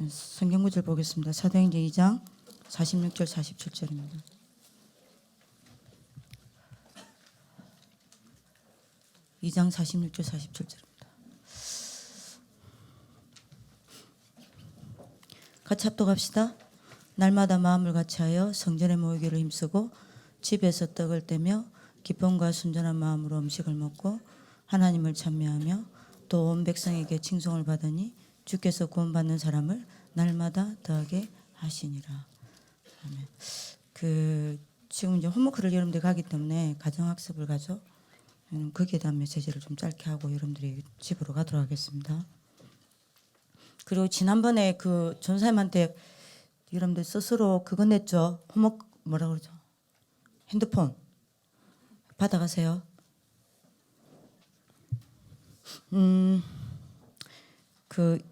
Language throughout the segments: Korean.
성경 구절 보겠습니다. 사도행전 2장 46절 47절입니다. (2장 46절 47절입니다) 같이 합독합시다. 날마다 마음을 같이하여 성전에 모이기를 힘쓰고 집에서 떡을 떼며 기쁨과 순전한 마음으로 음식을 먹고 하나님을 찬미하며 또 온 백성에게 칭송을 받으니 주께서 구원받는 사람을 날마다 더하게 하시니라. 아멘. 지금 이제 홈워크를 여러분들이 가기 때문에 가정학습을 가죠. 거기에 대한 메시지를 좀 짧게 하고 여러분들이 집으로 가도록 하겠습니다. 그리고 지난번에 그 전사님한테 여러분들 스스로 그거 냈죠. 홈워크 뭐라 그러죠? 핸드폰 받아가세요.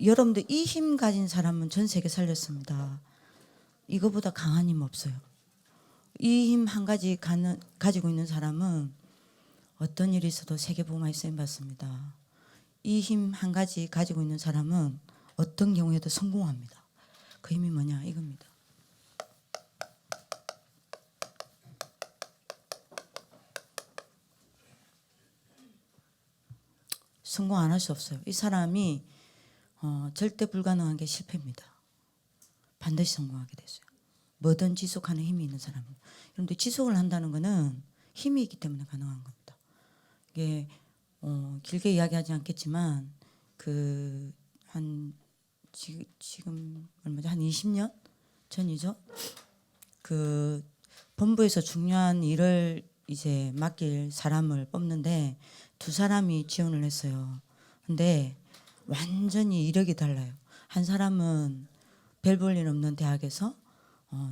여러분들 이 힘 가진 사람은 전 세계 살렸습니다. 이거보다 강한 힘 없어요. 이 힘 한 가지 가지고 있는 사람은 어떤 일이 있어도 세계복음화에 쓰임 받습니다. 이 힘 한 가지 가지고 있는 사람은 어떤 경우에도 성공합니다. 그 힘이 뭐냐 이겁니다. 성공 안 할 수 없어요. 이 사람이 절대 불가능한 게 실패입니다. 반드시 성공하게 됐어요. 뭐든 지속하는 힘이 있는 사람입니다. 그런데 지속을 한다는 것은 힘이 있기 때문에 가능한 겁니다. 이게 길게 이야기하지 않겠지만 지금 얼마죠? 한 20년 전이죠. 본부에서 중요한 일을 이제 맡길 사람을 뽑는데 두 사람이 지원을 했어요. 근데 완전히 이력이 달라요. 한 사람은 별 볼 일 없는 대학에서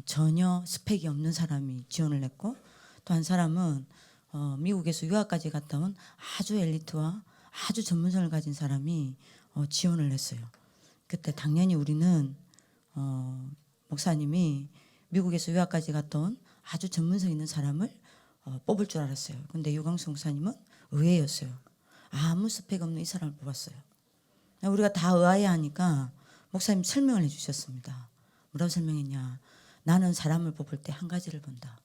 전혀 스펙이 없는 사람이 지원을 했고, 또 한 사람은 미국에서 유학까지 갔다 온 아주 엘리트와 아주 전문성을 가진 사람이 지원을 했어요. 그때 당연히 우리는 목사님이 미국에서 유학까지 갔다 온 아주 전문성 있는 사람을 뽑을 줄 알았어요. 근데 유광수 목사님은 의외였어요. 아무 스펙 없는 이 사람을 뽑았어요. 우리가 다 의아해하니까 목사님 설명을 해주셨습니다. 뭐라고 설명했냐? 나는 사람을 뽑을 때 한 가지를 본다.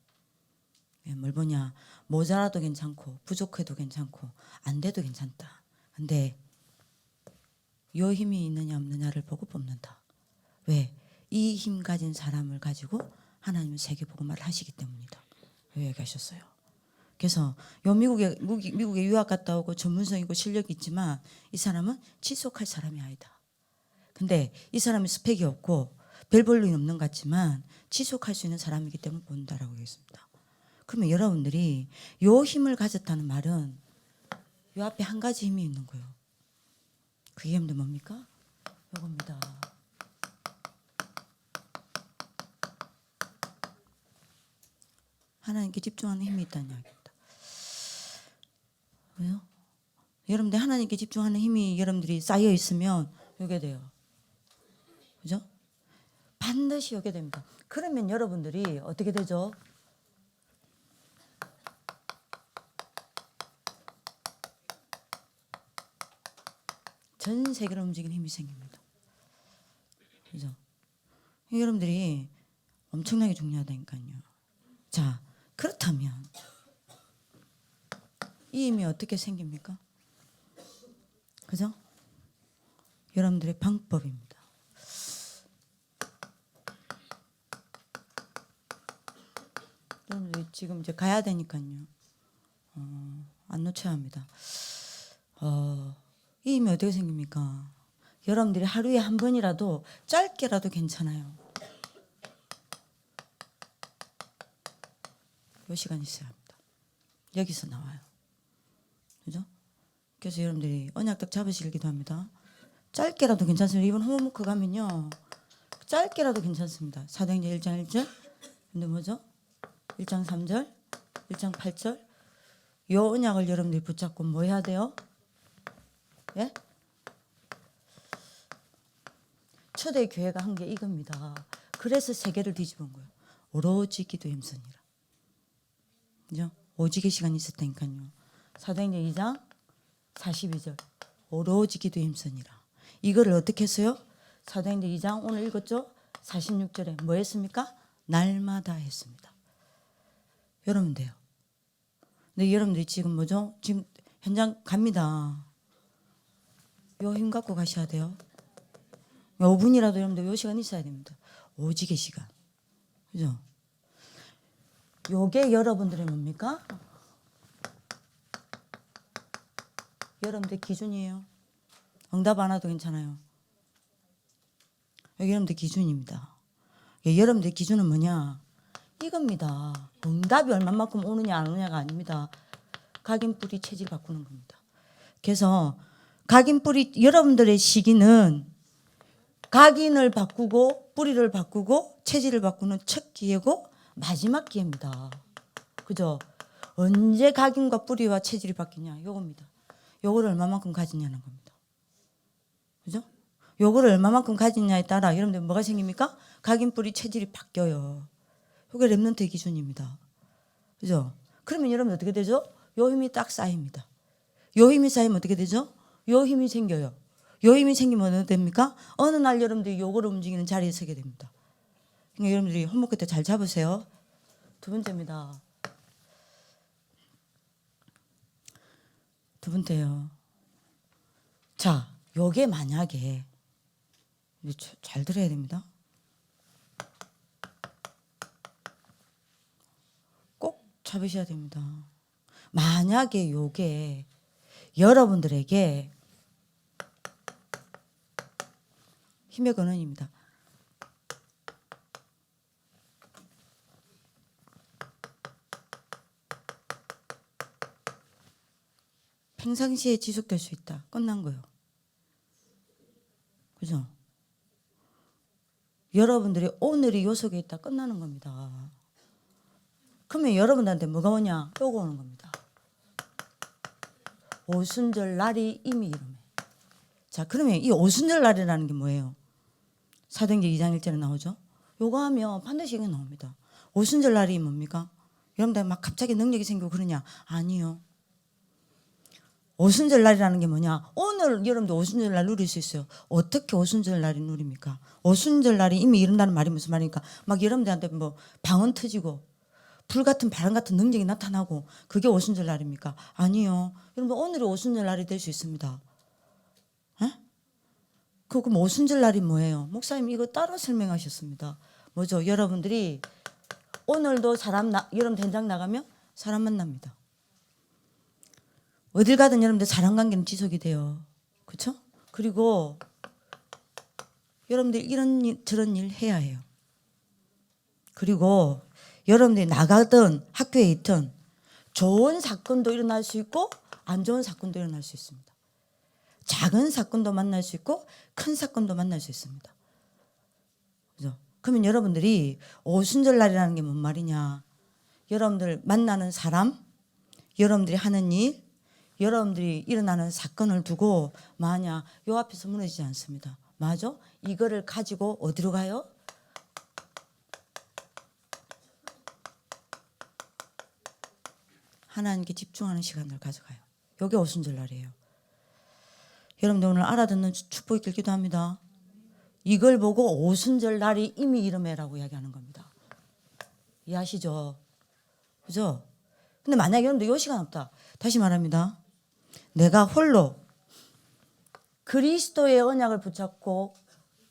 뭘 보냐? 모자라도 괜찮고 부족해도 괜찮고 안 돼도 괜찮다. 근데 요 힘이 있느냐 없느냐를 보고 뽑는다. 왜? 이 힘 가진 사람을 가지고 하나님은 세계복음화를 하시기 때문이다. 얘기하셨어요. 그래서 미국에 유학 갔다 오고 전문성이고 실력이 있지만 이 사람은 지속할 사람이 아니다. 근데 이 사람이 스펙이 없고 별 볼 일 없는 것 같지만 지속할 수 있는 사람이기 때문에 본다라고 하겠습니다. 그러면 여러분들이 요 힘을 가졌다는 말은 요 앞에 한 가지 힘이 있는 거예요. 그게 힘도 뭡니까? 요겁니다. 하나님께 집중하는 힘이 있다는 이야기입니다. 왜요? 여러분들 하나님께 집중하는 힘이 여러분들이 쌓여 있으면 요게 돼요. 그죠? 반드시 요게 됩니다. 그러면 여러분들이 어떻게 되죠? 전 세계를 움직이는 힘이 생깁니다. 그죠? 여러분들이 엄청나게 중요하다니까요. 자, 그렇다면 이 힘이 어떻게 생깁니까? 그죠? 여러분들의 방법입니다. 여러분들이 지금 이제 가야 되니까요. 안 놓쳐야 합니다. 이 힘이 어떻게 생깁니까? 여러분들이 하루에 한 번이라도 짧게라도 괜찮아요. 요 시간 있어야 합니다. 여기서 나와요. 그죠? 그래서 여러분들이 언약떡 잡으시길 기도합니다. 짧게라도 괜찮습니다. 이번 홈워크 가면요. 짧게라도 괜찮습니다. 사도행전 1장 1절. 근데 뭐죠? 1장 3절, 1장 8절. 요 언약을 여러분들이 붙잡고 뭐 해야 돼요? 예? 초대교회가 한 게 이겁니다. 그래서 세계를 뒤집은 거예요. 오로지 기도에 힘쓰니라. 그죠? 오직의 시간이 있을 테니까요. 사도행전 2장 42절. 오로지 기도에 힘쓰니라. 이거를 어떻게 했어요? 사도행전 2장 오늘 읽었죠? 46절에 뭐 했습니까? 날마다 했습니다. 여러분 돼요. 근데 여러분들이 지금 뭐죠? 지금 현장 갑니다. 요 힘 갖고 가셔야 돼요. 5분이라도 여러분들 요 시간 있어야 됩니다. 오직의 시간. 그죠? 요게 여러분들의 뭡니까? 여러분들 기준이에요. 응답 안 와도 괜찮아요. 여기 여러분들 기준입니다. 여러분들 기준은 뭐냐? 이겁니다. 응답이 얼마만큼 오느냐 안 오느냐가 아닙니다. 각인뿌리 체질 바꾸는 겁니다. 그래서 각인뿌리 여러분들의 시기는 각인을 바꾸고 뿌리를 바꾸고 체질을 바꾸는 첫 기회고 마지막 기회입니다. 그죠? 언제 각인과 뿌리와 체질이 바뀌냐? 요겁니다. 요거를 얼마만큼 가지냐는 겁니다. 그죠? 요거를 얼마만큼 가지냐에 따라 여러분들 뭐가 생깁니까? 각인 뿌리 체질이 바뀌어요. 요게 렘넌트의 기준입니다. 그죠? 그러면 여러분 어떻게 되죠? 요 힘이 딱 쌓입니다. 요 힘이 쌓이면 어떻게 되죠? 요 힘이 생겨요. 요 힘이 생기면 어떻게 됩니까? 어느 날 여러분들이 요거를 움직이는 자리에 서게 됩니다. 그러니까 여러분들이 손목 끝에 잘 잡으세요. 두 번째입니다. 두 번째요. 자, 요게 만약에 잘 들어야 됩니다. 꼭 잡으셔야 됩니다. 만약에 요게 여러분들에게 힘의 근원입니다. 평상시에 지속될 수 있다. 끝난 거예요. 그죠? 여러분들이 오늘이 요 속에 있다. 끝나는 겁니다. 그러면 여러분들한테 뭐가 오냐? 요거 오는 겁니다. 오순절 날이 이미 이름에. 자, 그러면 이 오순절 날이라는 게 뭐예요? 사도행전 2장 1절에 나오죠? 요거 하면 반드시 이게 나옵니다. 오순절 날이 뭡니까? 여러분들 막 갑자기 능력이 생기고 그러냐? 아니요. 오순절 날이라는 게 뭐냐? 오늘 여러분들 오순절 날 누릴 수 있어요. 어떻게 오순절 날이 누립니까? 오순절 날이 이미 이른다는 말이 무슨 말입니까? 막 여러분들한테 뭐 방언 터지고 불 같은 바람 같은 능력이 나타나고 그게 오순절 날입니까? 아니요. 여러분 오늘이 오순절 날이 될 수 있습니다. 에? 그럼 오순절 날이 뭐예요? 목사님 이거 따로 설명하셨습니다. 뭐죠? 여러분들이 오늘도 여러분 된장 나가면 사람 만납니다. 어딜 가든 여러분들 사람 관계는 지속이 돼요. 그렇죠? 그리고 여러분들 이런 일 저런 일 해야 해요. 그리고 여러분들이 나가든 학교에 있든 좋은 사건도 일어날 수 있고 안 좋은 사건도 일어날 수 있습니다. 작은 사건도 만날 수 있고 큰 사건도 만날 수 있습니다. 그죠? 그러면 여러분들이 오순절 날이라는 게 뭔 말이냐? 여러분들 만나는 사람, 여러분들이 하는 일, 여러분들이 일어나는 사건을 두고 만약 요 앞에서 무너지지 않습니다. 맞아? 이거를 가지고 어디로 가요? 하나님께 집중하는 시간을 가져가요. 요게 오순절 날이에요. 여러분들 오늘 알아듣는 축복 있길 기도합니다. 이걸 보고 오순절 날이 이미 이름해라고 이야기하는 겁니다. 이해하시죠? 그죠? 근데 만약에 여러분들 요 시간 없다. 다시 말합니다. 내가 홀로 그리스도의 언약을 붙잡고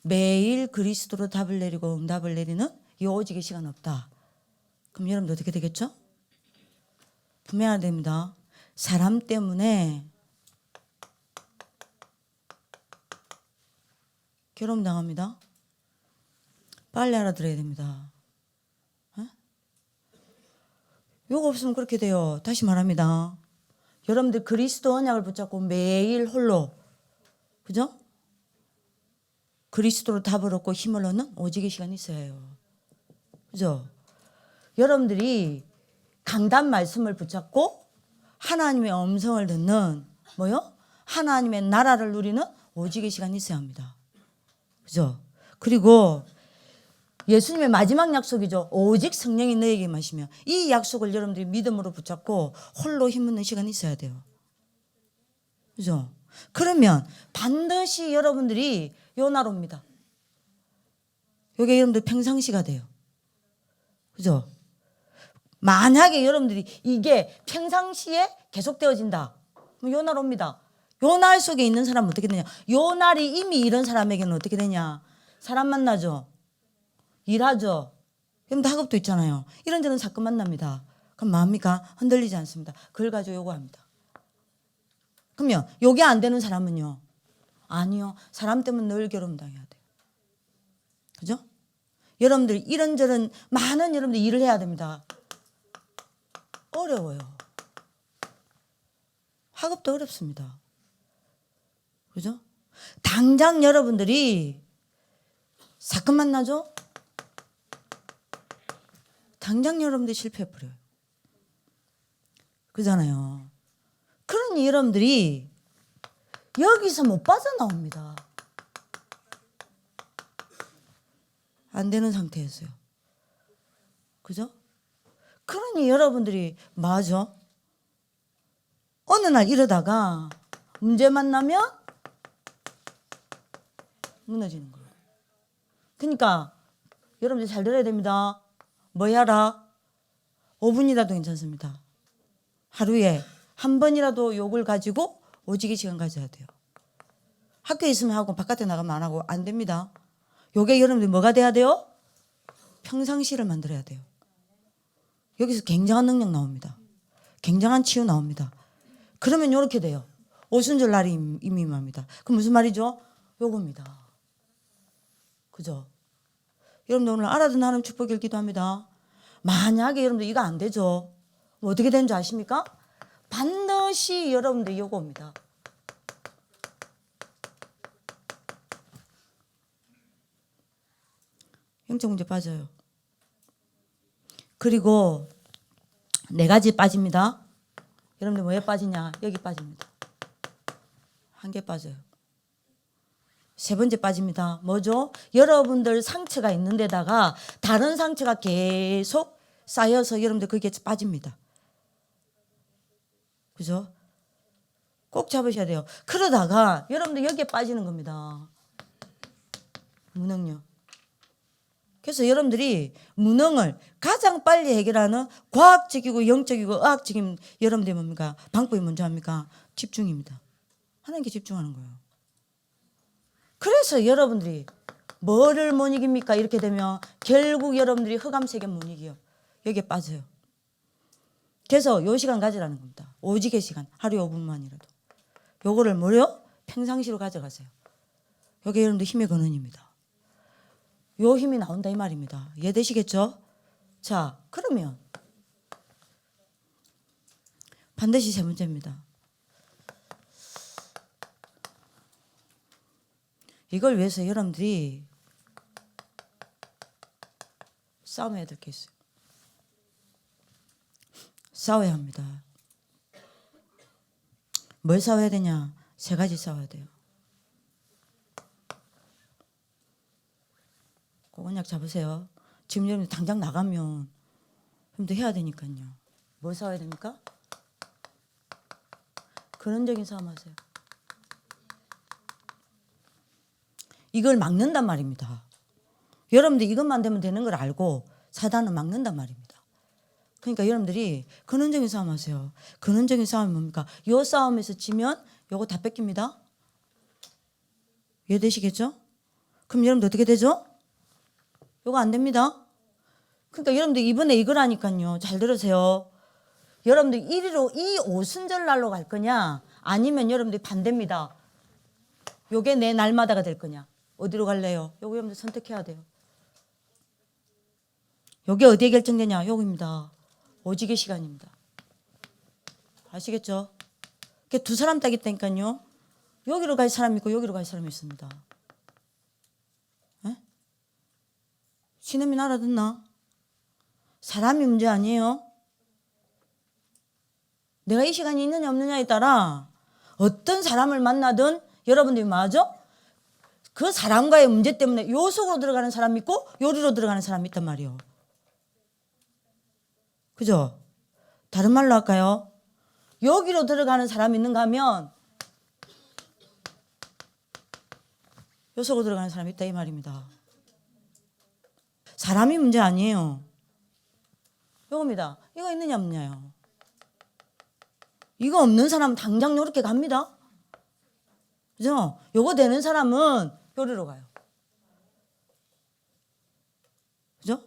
매일 그리스도로 답을 내리고 응답을 내리는 이 오직의 시간 없다. 그럼 여러분들 어떻게 되겠죠? 분명해야 됩니다. 사람 때문에 괴로움 당합니다. 빨리 알아들어야 됩니다. 요거 없으면 그렇게 돼요. 다시 말합니다. 여러분들 그리스도 언약을 붙잡고 매일 홀로 그죠? 그리스도로 답을 얻고 힘을 얻는 오직의 시간이 있어야 해요. 그죠? 여러분들이 강단 말씀을 붙잡고 하나님의 음성을 듣는 뭐요? 하나님의 나라를 누리는 오직의 시간이 있어야 합니다. 그죠? 그리고 예수님의 마지막 약속이죠. 오직 성령이 너에게 마시며 이 약속을 여러분들이 믿음으로 붙잡고 홀로 힘없는 시간이 있어야 돼요. 그죠? 그러면 반드시 여러분들이 요 날 옵니다. 이게 여러분들 평상시가 돼요. 그죠? 만약에 여러분들이 이게 평상시에 계속되어진다. 그럼 요 날 옵니다. 요 날 속에 있는 사람은 어떻게 되냐? 요 날이 이미 이런 사람에게는 어떻게 되냐? 사람 만나죠. 일하죠. 여러분들 학업도 있잖아요. 이런저런 사건 만납니다. 그럼 마음이가 흔들리지 않습니다. 그걸 가지고 요구합니다. 그러면 요게 안 되는 사람은요? 아니요. 사람 때문에 늘 괴로움 당해야 돼요. 그죠? 여러분들 이런저런 많은 여러분들 일을 해야 됩니다. 어려워요. 학업도 어렵습니다. 그죠? 당장 여러분들이 사건 만나죠? 당장 여러분들이 실패해버려요. 그잖아요. 그러니 여러분들이 여기서 못 빠져나옵니다. 안 되는 상태였어요. 그죠? 그러니 여러분들이 맞아. 어느 날 이러다가 문제 만나면 무너지는 거예요. 그러니까 여러분들 잘 들어야 됩니다. 뭐 해라? 5분이라도 괜찮습니다. 하루에 한 번이라도 욕을 가지고 오직의 시간 가져야 돼요. 학교에 있으면 하고 바깥에 나가면 안 하고 안 됩니다. 요게 여러분들 뭐가 돼야 돼요? 평상시를 만들어야 돼요. 여기서 굉장한 능력 나옵니다. 굉장한 치유 나옵니다. 그러면 이렇게 돼요. 오순절 날이 임임합니다. 그럼 무슨 말이죠? 요겁니다. 그죠? 여러분들 오늘 알아듣는 하나님 축복을 기도합니다. 만약에 여러분들 이거 안 되죠? 뭐 어떻게 되는 줄 아십니까? 반드시 여러분들 요겁니다. 영적 문제 빠져요. 그리고 4가지 빠집니다. 여러분들 뭐에 빠지냐? 여기 빠집니다. 한 개 빠져요. 3번째 빠집니다. 뭐죠? 여러분들 상처가 있는 데다가 다른 상처가 계속 쌓여서 여러분들 그게 빠집니다. 그죠? 꼭 잡으셔야 돼요. 그러다가 여러분들 여기에 빠지는 겁니다. 무능력. 그래서 여러분들이 무능을 가장 빨리 해결하는 과학적이고 영적이고 의학적인 여러분들이 뭡니까? 방법이 뭔지 압니까? 집중입니다. 하나님께 집중하는 거예요. 그래서 여러분들이 뭐를 못 이깁니까? 이렇게 되면 결국 여러분들이 흑암세계 못 이겨요. 여기에 빠져요. 그래서 요 시간 가지라는 겁니다. 오직의 시간. 하루에 5분만이라도. 요거를 뭐요? 평상시로 가져가세요. 요게 여러분들 힘의 근원입니다. 요 힘이 나온다 이 말입니다. 이해되시겠죠? 자, 그러면 반드시 3번째입니다. 이걸 위해서 여러분들이 싸움해야 될 게 있어요. 싸워야 합니다. 뭘 싸워야 되냐? 3가지 싸워야 돼요. 꼭 언약 잡으세요. 지금 여러분 당장 나가면 여러분들 해야 되니까요. 뭘 싸워야 됩니까? 근원적인 싸움 하세요. 이걸 막는단 말입니다. 여러분들 이것만 되면 되는 걸 알고 사단은 막는단 말입니다. 그러니까 여러분들이 근원적인 싸움 하세요. 근원적인 싸움이 뭡니까? 요 싸움에서 지면 요거 다 뺏깁니다. 이해되시겠죠? 그럼 여러분들 어떻게 되죠? 요거 안 됩니다. 그러니까 여러분들 이번에 이거라니까요. 잘 들으세요. 여러분들 이리로 이 오순절 날로 갈 거냐? 아니면 여러분들이 반대입니다. 요게 내 날마다가 될 거냐? 어디로 갈래요? 요거 여러분들 선택해야 돼요. 요게 어디에 결정되냐? 요겁니다. 오직의 시간입니다. 아시겠죠? 그게 2사람 따기 때니까요. 여기로 갈 사람이 있고 여기로 갈 사람이 있습니다. 에? 신혜민 알아듣나? 사람이 문제 아니에요. 내가 이 시간이 있느냐 없느냐에 따라 어떤 사람을 만나든 여러분들이 맞아? 그 사람과의 문제 때문에 요 속으로 들어가는 사람이 있고 요리로 들어가는 사람이 있단 말이에요. 그죠? 다른 말로 할까요? 여기로 들어가는 사람이 있는가 하면 요 속으로 들어가는 사람이 있다 이 말입니다. 사람이 문제 아니에요. 요겁니다. 이거 있느냐 없느냐요. 이거 없는 사람은 당장 요렇게 갑니다. 그죠? 요거 되는 사람은 요리로 가요. 그죠?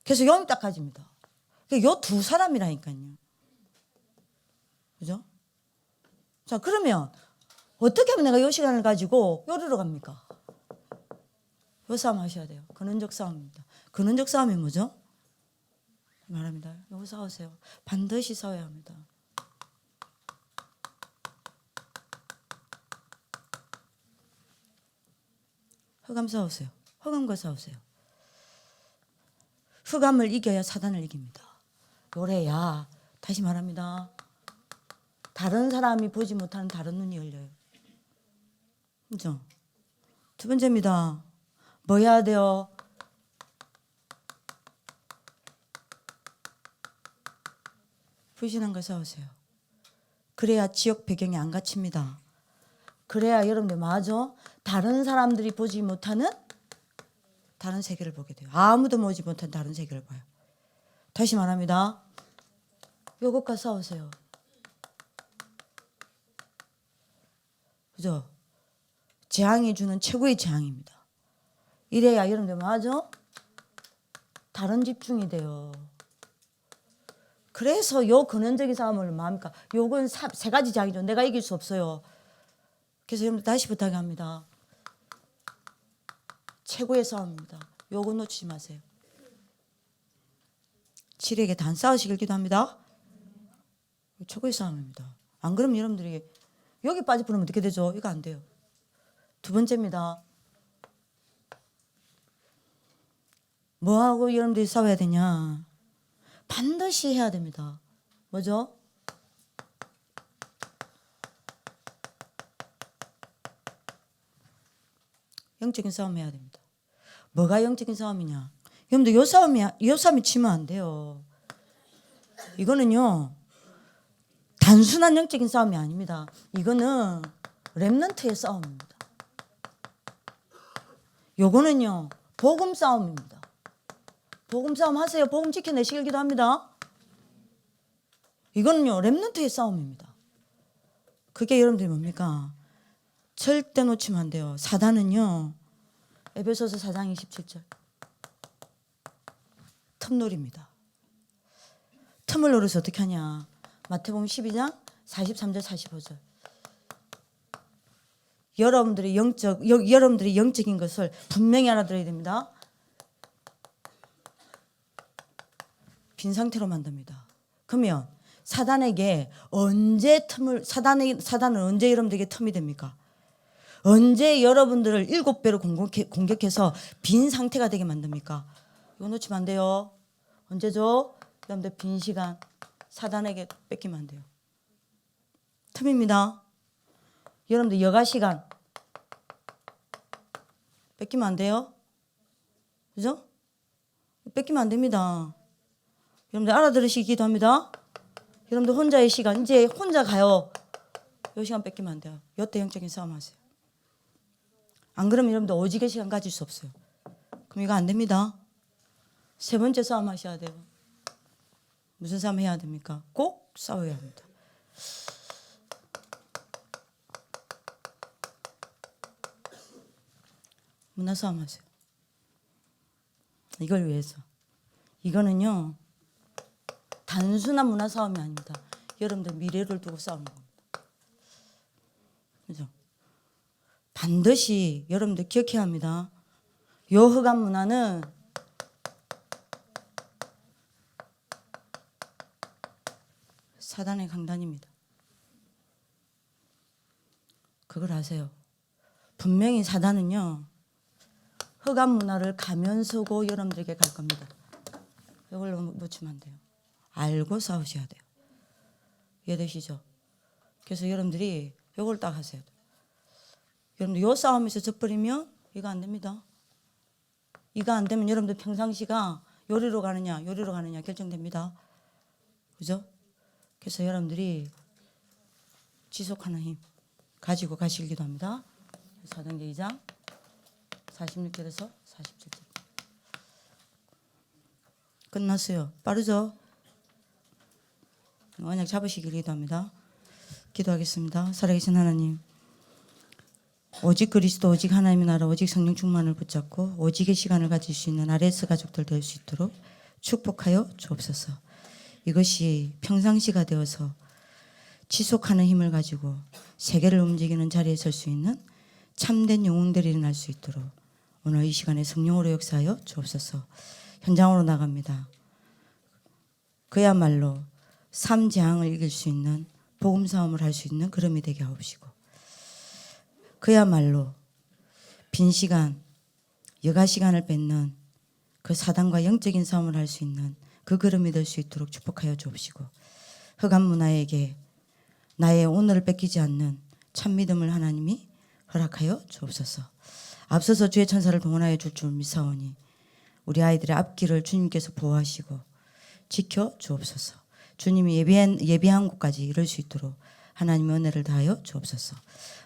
그래서 영이 딱 가집니다. 요 두 사람이라니까요. 그죠? 자, 그러면 어떻게 하면 내가 요 시간을 가지고 요리로 갑니까? 요 싸움 하셔야 돼요. 근원적 싸움입니다. 근원적 싸움이 뭐죠? 말합니다. 요거 싸우세요. 반드시 싸워야 합니다. 흑암 싸우세요. 흑암과 싸우세요. 흑암을 이겨야 사단을 이깁니다. 요래야, 다시 말합니다, 다른 사람이 보지 못하는 다른 눈이 열려요. 그죠? 두 번째입니다. 뭐 해야 돼요? 불신한과 싸우세요. 그래야 지역 배경이 안 갇힙니다. 그래야 여러분들 맞아? 다른 사람들이 보지 못하는 다른 세계를 보게 돼요. 아무도 보지 못한 다른 세계를 봐요. 다시 말합니다. 요것과 싸우세요. 그죠? 재앙이 주는 최고의 재앙입니다. 이래야 여러분들 맞아? 다른 집중이 돼요. 그래서 요 근원적인 싸움을 뭐합니까? 요건 세 가지 장이죠. 내가 이길 수 없어요. 그래서 여러분들 다시 부탁합니다. 최고의 싸움입니다. 요거 놓치지 마세요. 7에게 단 싸우시길 기도합니다. 최고의 싸움입니다. 안 그러면 여러분들이 여기 빠져버리면 어떻게 되죠? 이거 안 돼요. 두 번째입니다. 뭐하고 여러분들이 싸워야 되냐? 반드시 해야 됩니다. 뭐죠? 영적인 싸움 해야 됩니다. 뭐가 영적인 싸움이냐? 여러분들 요 싸움이 치면 안 돼요. 이거는요, 단순한 영적인 싸움이 아닙니다. 이거는 렘넌트의 싸움입니다. 요거는요, 복음 싸움입니다. 복음 싸움 하세요. 복음 지켜내시길 기도합니다. 이거는요, 렘넌트의 싸움입니다. 그게 여러분들이 뭡니까? 절대 놓치면 안 돼요. 사단은요, 에베소서 4장 27절 틈놀이입니다. 틈을 노려서 어떻게 하냐? 마태복음 12장 43절 45절. 여러분들이 영적인 것을 분명히 알아들어야 됩니다. 빈 상태로 만듭니다. 그러면 사단은 언제 여러분들에게 틈이 됩니까? 언제 여러분들을 7배로 공격해서 빈 상태가 되게 만듭니까? 이거 놓치면 안 돼요. 언제죠? 여러분들 빈 시간 사단에게 뺏기면 안 돼요. 틈입니다. 여러분들 여가 시간 뺏기면 안 돼요. 그죠? 뺏기면 안 됩니다. 여러분들 알아들으시기 기도합니다. 여러분들 혼자의 시간, 이제 혼자 가요. 이 시간 뺏기면 안 돼요. 여태 영적인 싸움 하세요. 안 그러면 여러분들 오직의 시간 가질 수 없어요. 그럼 이거 안 됩니다. 세 번째 싸움 하셔야 돼요. 무슨 싸움 해야 됩니까? 꼭 싸워야 합니다. 문화 싸움 하세요. 이걸 위해서. 이거는요, 단순한 문화 싸움이 아닙니다. 여러분들 미래를 두고 싸우는 겁니다. 그죠? 반드시 여러분들 기억해야 합니다. 요 흑암 문화는 사단의 강단입니다. 그걸 아세요. 분명히 사단은요, 흑암 문화를 가면서고 여러분들에게 갈 겁니다. 이걸 놓치면 안 돼요. 알고 싸우셔야 돼요. 이해되시죠? 그래서 여러분들이 이걸 딱 하셔야 돼요. 여러분들 이 싸움에서 져버리면 이거 안 됩니다. 이거 안 되면 여러분들 평상시가 요리로 가느냐 결정됩니다. 그죠? 그래서 여러분들이 지속하는 힘 가지고 가시길 기도합니다. 사도행전 2장 46절에서 47절. 끝났어요. 빠르죠? 언약 잡으시길 기도합니다. 기도하겠습니다. 살아계신 하나님, 오직 그리스도, 오직 하나님의 나라, 오직 성령 충만을 붙잡고 오직의 시간을 가질 수 있는 RS 가족들 될 수 있도록 축복하여 주옵소서. 이것이 평상시가 되어서 지속하는 힘을 가지고 세계를 움직이는 자리에 설 수 있는 참된 영웅들이 일어날 수 있도록 오늘 이 시간에 성령으로 역사하여 주옵소서. 현장으로 나갑니다. 그야말로 삶 재앙을 이길 수 있는 복음 싸움을 할 수 있는 그름이 되게 하옵시고, 그야말로 빈 시간, 여가 시간을 뺏는 그 사단과 영적인 싸움을 할 수 있는 그 그름이 될 수 있도록 축복하여 주옵시고, 흑암 문화에게 나의 오늘을 뺏기지 않는 참 믿음을 하나님이 허락하여 주옵소서. 앞서서 주의 천사를 동원하여 줄 줄 믿사오니 우리 아이들의 앞길을 주님께서 보호하시고 지켜 주옵소서. 주님이 예비한 곳까지 이룰 수 있도록 하나님의 은혜를 다하여 주옵소서.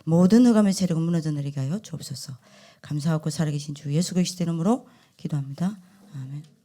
모든 흑암의 세력은 무너져 내리게 하여 주옵소서. 감사하고 살아계신 주 예수 그리스도 이름으로 기도합니다. 아멘.